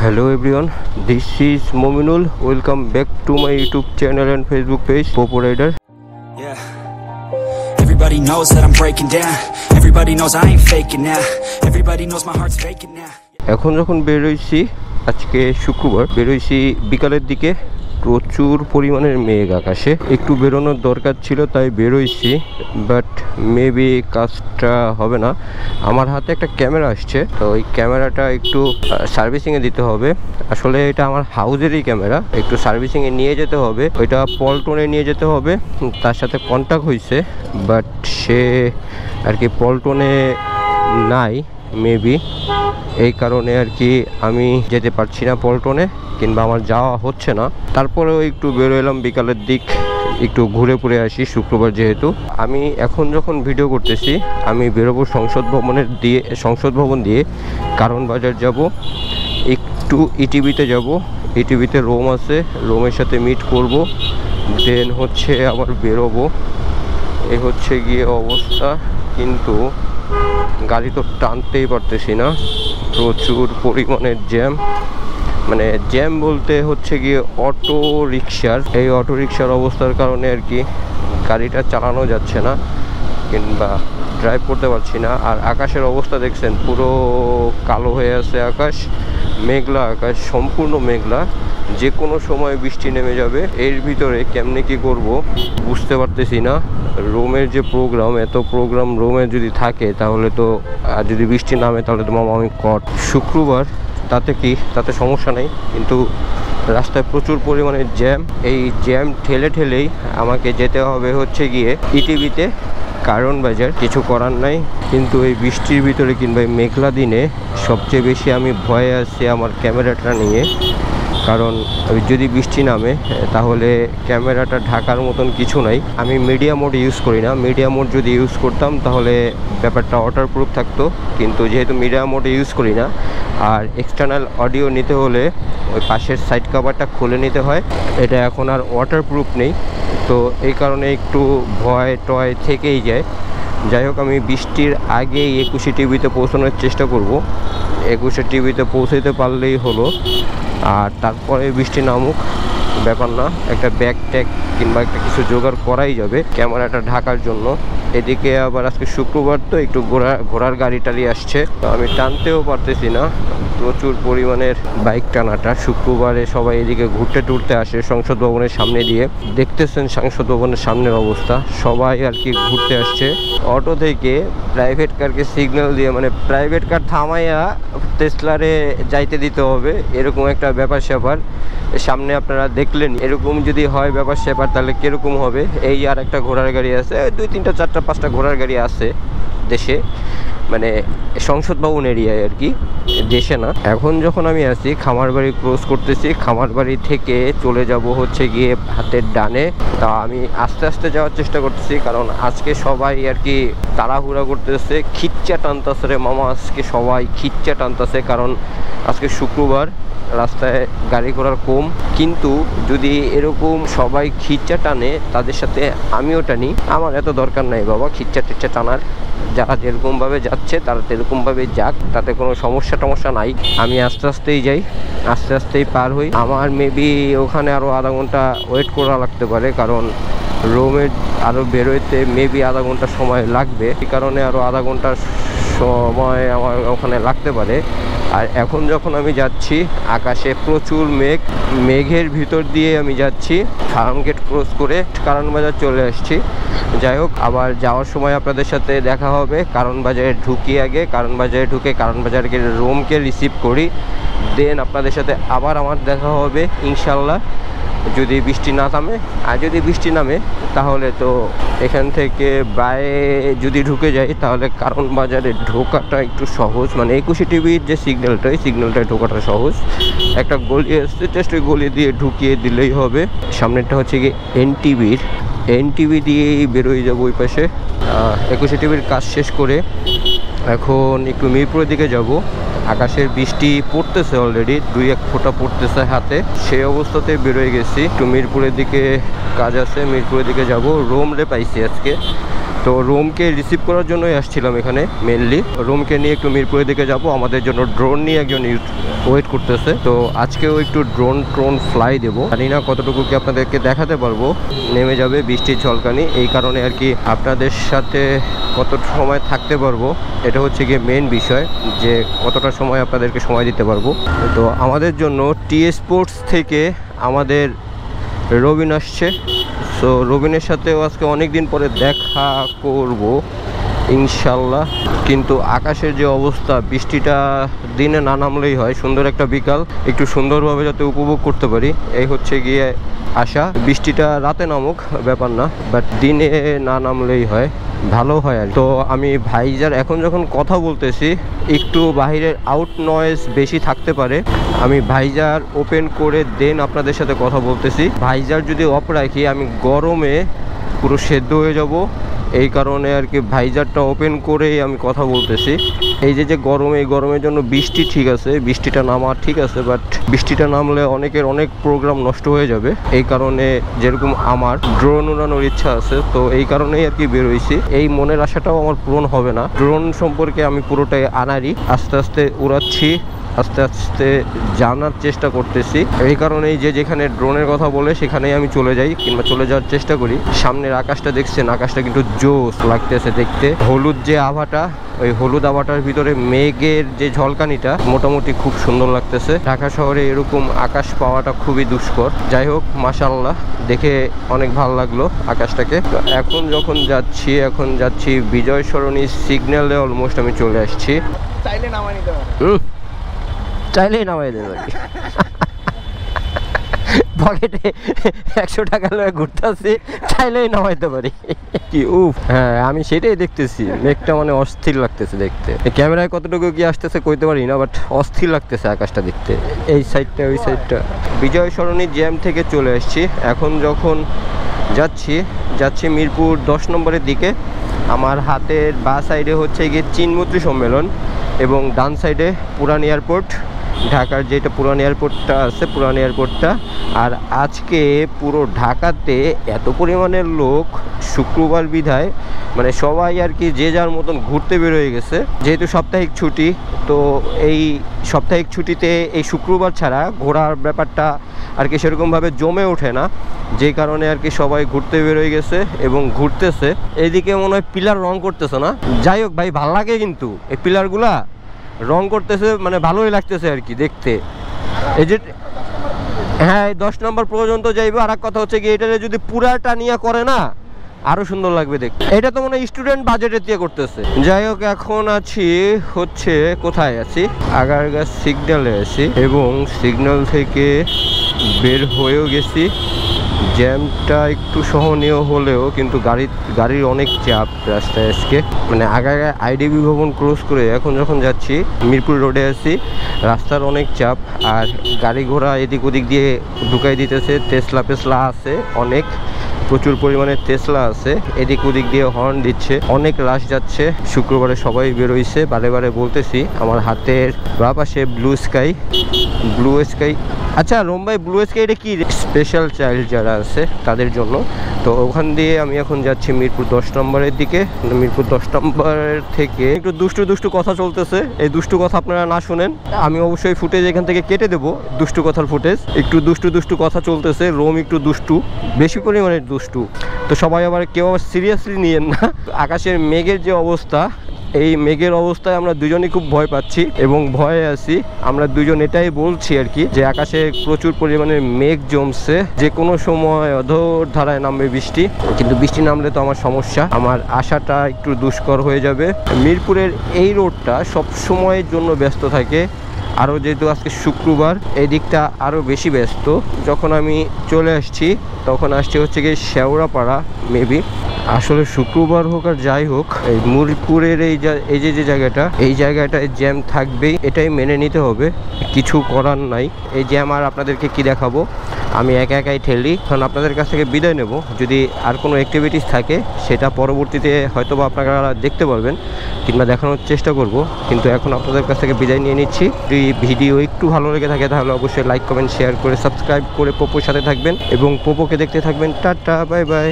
Hello everyone, this is Mominul. Welcome back to my YouTube channel and Facebook page, Popo Rider. Yeah. Everybody knows that I'm breaking down. Everybody knows I ain't faking now. Everybody knows my heart's faking now. এখন যখন বের হইছি, আজকে শুক্রবার বের হইছি বিকালের দিকে, প্রচুর পরিমাণের মেঘ আকাশে। একটু বেরোনোর দরকার ছিল তাই বের হইছি, বাট মেবি কাজটা হবে না। আমার হাতে একটা ক্যামেরা আসছে, তো ওই ক্যামেরাটা একটু সার্ভিসিংয়ে দিতে হবে। আসলে এটা আমার হাউজেরই ক্যামেরা, একটু সার্ভিসিংয়ে নিয়ে যেতে হবে। ওইটা পল্টনে নিয়ে যেতে হবে, তার সাথে কন্ট্যাক্ট হয়েছে, বাট সে আর কি পল্টনে নাই মেবি, এই কারণে আর কি আমি যেতে পারছি না পল্টনে, কিংবা আমার যাওয়া হচ্ছে না। তারপরেও একটু বেরো এলাম বিকালের দিক, একটু ঘুরে ঘুরে আসি, শুক্রবার যেহেতু। আমি এখন যখন ভিডিও করতেছি আমি বেরোবো সংসদ ভবন দিয়ে কারণ বাজার যাব, একটু ইটিভিতে যাব। ইটিভিতে রোম আছে, রোমের সাথে মিট করব, দেন হচ্ছে আবার বেরোবো। এই হচ্ছে গিয়ে অবস্থা, কিন্তু গাড়ি তো টানতেই পারতেছি না, প্রচুর পরিমাণের জ্যাম। মানে জ্যাম বলতে হচ্ছে গিয়ে অটো রিক্সার, এই অটো রিক্সার অবস্থার কারণে আর কি গাড়িটা চালানো যাচ্ছে না, কিংবা ড্রাইভ করতে পারছি না। আর আকাশের অবস্থা দেখছেন, পুরো কালো হয়ে আছে আকাশ, মেঘলা আকাশ, সম্পূর্ণ মেঘলা, যে কোনো সময় বৃষ্টি নেমে যাবে। এর ভিতরে কেমনে কি করব বুঝতে পারতেছি না। রোমের যে প্রোগ্রাম, এত প্রোগ্রাম রোমে যদি থাকে তাহলে তো, আর যদি বৃষ্টি নামে তাহলে তো মামা আমি কট। শুক্রবার তাতে সমস্যা নেই, কিন্তু রাস্তায় প্রচুর পরিমাণে জ্যাম। এই জ্যাম ঠেলেই আমাকে যেতে হবে হচ্ছে গিয়ে ইটিভিতে কারণ বাজার। কিছু করার নাই, কিন্তু এই বৃষ্টির ভিতরে কিংবা এই মেঘলা দিনে সবচেয়ে বেশি আমি ভয়ে আছি আমার ক্যামেরাটা নিয়ে। কারণ যদি বৃষ্টি নামে তাহলে ক্যামেরাটা ঢাকার মতন কিছু নাই। আমি মিডিয়া মোড ইউজ করি না, মিডিয়া মোড যদি ইউজ করতাম তাহলে ব্যাপারটা ওয়াটারপ্রুফ থাকতো, কিন্তু যেহেতু মিডিয়া মোড ইউজ করি না, আর এক্সটার্নাল অডিও নিতে হলে ওই পাশের সাইড কভারটা খুলে নিতে হয়, এটা এখন আর ওয়াটারপ্রুফ নেই, তো এই কারণে একটু ভয় টয় থেকেই যায়। যাই হোক, আমি বৃষ্টির আগেই 21 টিভিতে পৌঁছানোর চেষ্টা করব। 21 টিভিতে পৌঁছাতে পারলেই হলো, আর তারপরে বৃষ্টি নামুক ব্যাপার না, একটা ব্যাগ ট্যাগ কিংবা একটা কিছু জোগাড় করাই যাবে ক্যামেরাটা ঢাকার জন্য। এদিকে আবার আজকে শুক্রবার, তো একটু ঘোড়ার গাড়ি টাড়ি আসছে, তো আমি টানতেও পারতেছি না, প্রচুর পরিমাণের বাইক টানাটা। শুক্রবারে সবাই এদিকে ঘুরতে টুরতে আসে সংসদ ভবনের সামনে দিয়ে, দেখতেছেন সংসদ ভবনের সামনের অবস্থা, সবাই আর কি ঘুরতে আসছে। অটো থেকে প্রাইভেট কারকে সিগন্যাল দিয়ে, মানে প্রাইভেট কার থামাইয়া টেসলারে যাইতে দিতে হবে, এরকম একটা ব্যাপার স্যাপার সামনে আপনারা দেখলেন। এরকম যদি হয় ব্যাপার স্যাপার তাহলে কিরকম হবে। এই আর একটা ঘোড়ার গাড়ি আছে, 2, 3, 4, 5টা ঘোড়ার গাড়ি আছে দেশে, মানে সংসদ ভবন এরিয়ায় আর কি, দেশে না। এখন যখন আমি আছি খামারবাড়ি ক্রস করতেছি, খামারবাড়ি থেকে চলে যাব হচ্ছে গিয়ে হাতের ডানে। তা আমি আস্তে আস্তে যাওয়ার চেষ্টা করতেছি, কারণ আজকে সবাই আর কি তাড়াহুড়া করতেছে, খিচ্চা টানতেছে রে মামা, আজকে সবাই খিচ্চা টানতেছে, কারণ আজকে শুক্রবার, রাস্তায় গাড়ি ঘোড়ার কম। কিন্তু যদি এরকম সবাই খিচ্চা টানে, তাদের সাথে আমিও টানি। আমার এত দরকার নাই বাবা খিচ্চা টিচ্চা টানার, যারা যেরকমভাবে যাচ্ছে তারা সেরকমভাবে যাক, তাতে কোনো সমস্যা নাই। আমি আস্তে আস্তেই যাই, আস্তে আস্তেই পার হই। আমার মেবি ওখানে আরও আধা ঘন্টা ওয়েট করা লাগতে পারে, কারণ রোমের আরও বেরোইতে মেবি আধা ঘন্টা সময় লাগবে, এই কারণে আরও আধা ঘন্টার সময় আমার ওখানে লাগতে পারে। আর এখন যখন আমি যাচ্ছি আকাশে প্রচুর মেঘের ভিতর দিয়ে আমি যাচ্ছি, ফার্ম গেট ক্রস করে কারণ বাজার চলে আসছি। যাই হোক, আবার যাওয়ার সময় আপনাদের সাথে দেখা হবে। কারণ বাজারে ঢুকি আগে, কারণ বাজারে ঢুকে কারণ বাজারকে রোমকে রিসিভ করি, দেন আপনাদের সাথে আবার আমার দেখা হবে ইনশাল্লাহ, যদি বৃষ্টি না থামে। আর যদি বৃষ্টি নামে তাহলে তো এখান থেকে বাইরে যদি ঢুকে যাই তাহলে কারণ বাজারে ঢোকাটা একটু সহজ, মানে 21 টিভির যে সিগন্যালটা, এই সিগন্যালটায় ঢোকাটা সহজ। একটা গলি আসছে, জাস্ট ওই গলি দিয়ে ঢুকিয়ে দিলেই হবে। সামনেরটা হচ্ছে কি এনটিভি দিয়েই বেরোয় যাবো ওই পাশে। 21 টিভির কাজ শেষ করে এখন একটু মিরপুরের দিকে যাব। আকাশের বৃষ্টি পড়তেছে, অলরেডি 2-1 ফোঁটা পড়তেছে হাতে, সেই অবস্থাতে বেরোয় গেছি। একটু মিরপুরের দিকে কাজ আছে, মিরপুরের দিকে যাব। রোম রে পাইছি আজকে, তো রোমকে রিসিভ করার জন্যই আসছিলাম এখানে মেনলি। রোমকে নিয়ে একটু মিরপুরের দিকে যাব, আমাদের জন্য ড্রোন নিয়ে একজন ওয়েট করতেছে। তো আজকেও একটু ড্রোন ফ্লাই দেবো, জানি না কতটুকু কি আপনাদেরকে দেখাতে পারবো। নেমে যাবে বৃষ্টির ঝলকানি, এই কারণে আর কি আপনাদের সাথে কত সময় থাকতে পারবো এটা হচ্ছে গিয়ে মেন বিষয়, যে কতটা সময় আপনাদেরকে সময় দিতে পারবো। তো আমাদের জন্য টি স্পোর্টস থেকে আমাদের রবিন আসছে। সো রবিনের সাথেও আজকে অনেক দিন পরে দেখা করব ইনশাল্লাহ। কিন্তু আকাশের যে অবস্থা, বৃষ্টিটা দিনে না নামলেই হয়, সুন্দর একটা বিকাল একটু সুন্দরভাবে যাতে উপভোগ করতে পারি এই হচ্ছে গিয়ে আশা। বৃষ্টিটা রাতে নামুক ব্যাপার না, বাট দিনে না নামলেই হয়, ভালো হয় আর। তো আমি ভাইজার এখন যখন কথা বলতেছি একটু বাহিরের আউট নয়েজ বেশি থাকতে পারে, আমি ভাইজার ওপেন করে দেন আপনাদের সাথে কথা বলতেছি। ভাইজার যদি অফ রাখি আমি গরমে পুরো সেদ্ধ হয়ে যাব, এই কারণে আর কি ভাইজারটা ওপেন করেই আমি কথা বলতেছি। এই যে গরম, এই গরমের জন্য বৃষ্টি ঠিক আছে, বৃষ্টিটা নামা ঠিক আছে, বাট বৃষ্টিটা নামলে অনেকের অনেক প্রোগ্রাম নষ্ট হয়ে যাবে। এই কারণে যেরকম আমার ড্রোন উড়ানোর ইচ্ছা আছে, তো এই কারণেই আর কি বেরোইছি। এই মনের আশাটাও আমার পূরণ হবে না। ড্রোন সম্পর্কে আমি পুরোটাই আনারি, আস্তে আস্তে উড়াচ্ছি, আস্তে আস্তে জানার চেষ্টা করতেছি। এই কারণেই যে যেখানে ড্রোনের কথা বলে সেখানেই আমি চলে যাই কিংবা চলে যাওয়ার চেষ্টা করি। সামনের আকাশটা দেখছেন, আকাশটা কিন্তু জোস লাগতেছে দেখতে। হলুদ যে আভাটা, ওই হলুদ আভাটার ভিতরে মেঘের যে ঝলকানিটা মোটামুটি খুব সুন্দর লাগতেছে। ঢাকা শহরে এরকম আকাশ পাওয়াটা খুবই দুষ্কর। যাই হোক, মাশাআল্লাহ, দেখে অনেক ভালো লাগলো আকাশটাকে। এখন যখন যাচ্ছি বিজয় সরণি সিগন্যালে, অলমোস্ট আমি চলে আসছি। চাইলেই নামাই দেবে পকেটে 100 টাকা লয়ে ঘুরতেছি, চাইলেই নামাইতে পারি কি। উফ, হ্যাঁ আমি সেটাই দেখতেছি, মেঘটা মানে অস্থির লাগতেছে দেখতে। ক্যামেরায় কতটুকু কি আসতেছে কইতে পারি না, বাট অস্থির লাগতেছে আকাশটা দেখতে, এই সাইডটা ওই সাইডটা। বিজয় সরণি জ্যাম থেকে চলে আসছি। এখন যখন যাচ্ছি মিরপুর 10 নম্বরের দিকে। আমার হাতের বাঁ সাইডে হচ্ছে গিয়ে চীনমৈত্রী সম্মেলন এবং ডান সাইডে পুরান এয়ারপোর্ট, ঢাকার যেটা পুরান এয়ারপোর্টটা আছে, পুরান এয়ারপোর্টটা। আর আজকে পুরো ঢাকাতে এত পরিমাণের লোক, শুক্রবার বিধায় মানে সবাই আর কি যে যার মতন ঘুরতে বেরোয় গেছে। যেহেতু সাপ্তাহিক ছুটি, তো এই সাপ্তাহিক ছুটিতে এই শুক্রবার ছাড়া ঘোরার ব্যাপারটা আর কি সেরকমভাবে জমে ওঠে না, যে কারণে আর কি সবাই ঘুরতে বেরোয় গেছে এবং ঘুরতেছে। এইদিকে মনে হয় পিলার রং করতেছে না, যাই হোক ভাই ভাল লাগে, কিন্তু এই পিলারগুলা রং করতেছে মানে ভালোই লাগতেছে আর কি দেখতে। এই যে হ্যাঁ 10 নম্বর পর্যন্ত যাইবে। আর এক কথা হচ্ছে কি, এটা যদি পুরাটা নিয়ে করে না আরো সুন্দর লাগবে দেখতে। এটা তো মনে হয় স্টুডেন্ট বাজেটে দিয়ে করতেছে। যাই হোক, এখন হচ্ছে কোথায় আছি, আগারগাঁ সিগন্যালে আছি এবং সিগন্যাল থেকে বের হয়েও গেছি। জ্যামটা একটু সহনীয় হলেও কিন্তু গাড়ির অনেক চাপ রাস্তায় আজকে। মানে আগারগাঁ আইডিবি ভবন ক্রস করে এখন যখন যাচ্ছি মিরপুর রোডে আছি, রাস্তার অনেক চাপ আর গাড়ি ঘোড়া এদিক ওদিক দিয়ে ঢুকাই দিতেছে। টেসলা আছে, অনেক প্রচুর পরিমাণে টেসলা আছে, এদিক ওদিক দিয়ে হর্ন দিচ্ছে, অনেক রাশ যাচ্ছে। শুক্রবারে সবাই বেরোইছে, বারে বারে বলতেছি। আমার হাতের বাঁ পাশে ব্লু স্কাই। আচ্ছা রোমবাই, ব্লু স্কাই এটা কি? স্পেশাল চাইল্ড যারা আছে তাদের জন্য। তো ওখান দিয়ে আমি এখন যাচ্ছি মিরপুর 10 নম্বরের দিকে। মিরপুর 10 নম্বরের থেকে একটু দুষ্টু কথা চলতেছে। এই দুষ্টু কথা আপনারা না শুনেন, আমি অবশ্যই ফুটেজ এখান থেকে কেটে দেবো। দুষ্টু কথার ফুটেজ, একটু দুষ্টু কথা চলতেছে। রোম একটু দুষ্টু, বেশি পরিমাণে দুষ্টু। তো সবাই আবার কেউ আবার সিরিয়াসলি নিয়েন না। আকাশের মেঘের যে অবস্থা, এই মেঘের অবস্থায় আমরা দুজনই খুব ভয় পাচ্ছি এবং ভয়ে আছি। আমরা দুজন এটাই বলছি আর কি, যে আকাশে প্রচুর পরিমাণে মেঘ জমছে, যে কোনো সময় অধর ধারায় নামবে বৃষ্টি। কিন্তু বৃষ্টি নামলে তো আমার সমস্যা, আমার আশাটা একটু দুষ্কর হয়ে যাবে। মিরপুরের এই রোডটা সব সময়ের জন্য ব্যস্ত থাকে, আরও যেহেতু আজকে শুক্রবার এই দিকটা আরও বেশি ব্যস্ত। যখন আমি চলে আসছি তখন হচ্ছে গিয়ে শেওড়াপাড়া মেবি। আসলে শুক্রবার হোক আর যাই হোক, এই মিরপুরের এই যে জায়গাটা, এই জায়গাটায় জ্যাম থাকবেই, এটাই মেনে নিতে হবে, কিছু করার নাই। এই জ্যাম আর আপনাদেরকে কি দেখাবো, আমি একাই ঠেলি। কারণ আপনাদের কাছ থেকে বিদায় নেব, যদি আর কোনো অ্যাক্টিভিটিস থাকে সেটা পরবর্তীতে হয়তো বা আপনারা দেখতে পারবেন কিংবা দেখানোর চেষ্টা করব। কিন্তু এখন আপনাদের কাছ থেকে বিদায় নিয়ে নিচ্ছি। যদি ভিডিও একটু ভালো লেগে থাকে তাহলে অবশ্যই লাইক কমেন্ট শেয়ার করে সাবস্ক্রাইব করে পোপোর সাথে থাকবেন এবং পোপোকে দেখতে থাকবেন। Tata, bye bye.